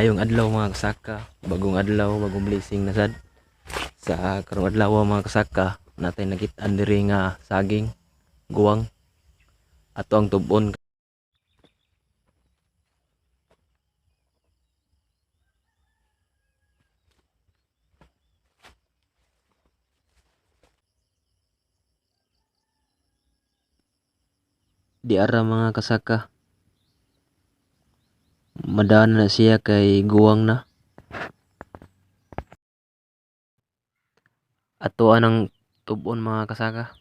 Maayong adlaw mga kasaka, bagong adlaw, bagong blessing na sad. Sa karong adlaw mga kasaka, natay nakit-an diri nga saging, guwang, ato ang tubon. Di ara mga kasaka, madaan na siya kay guwang na. Ato anang tubon mga kasaka.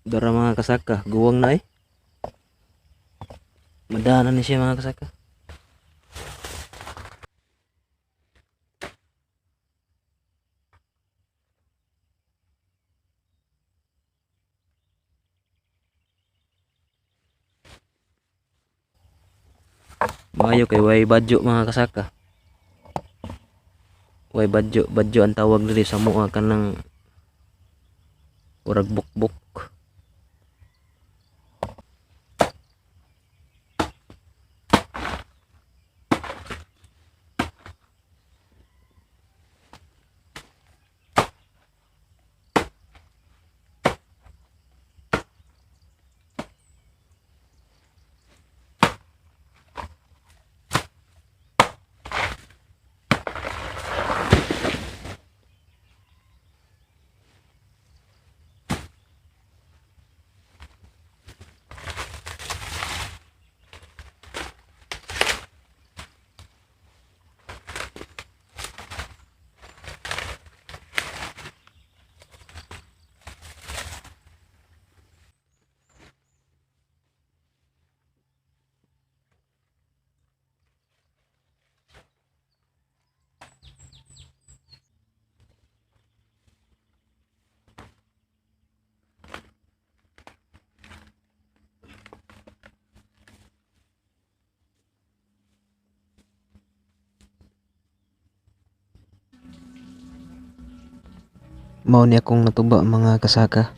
Dara mga kasaka, guwang na eh. Madaan na siya mga kasaka. Maayo kay way badyo mga kasaka. Way badyo, badyo ang tawag diri sa mga kanang urag bukbuk. Mao ni akong natuba mga kasaka.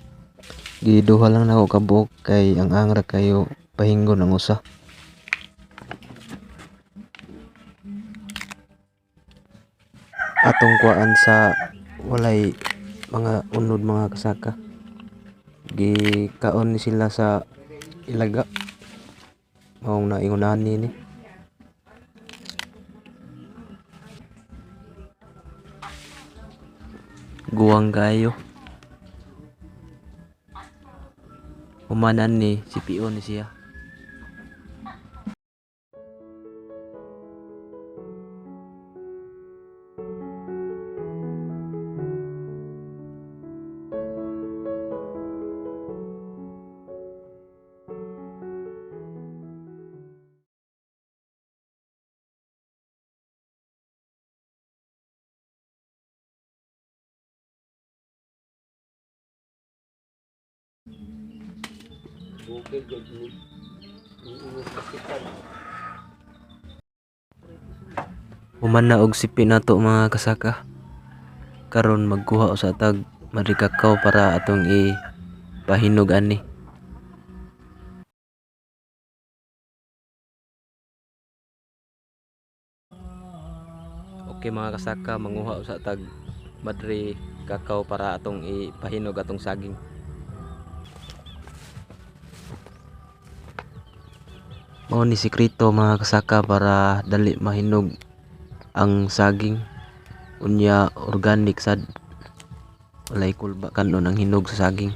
Giduha lang na ako kabuok kay ang angra kayo pahingon ang usa. Atong kuan sa walay mga unod mga kasaka. Gikaon ni sila sa ilaga. Maong naingunahan ni. Guwang kayo. Umanan ni CPO ni siya. Human na og sipi nato mga kasaka. Karon magkuha sa tag madrikakaw para atong ipahinog ani. Okay mga kasaka, manguha sa tag madri kakao para atong ipahinog atong saging. Mao ni sikreto mga kasaka para dali mahinog ang saging. Unya organic sad. Walay kulba kanon ang hinog sa saging.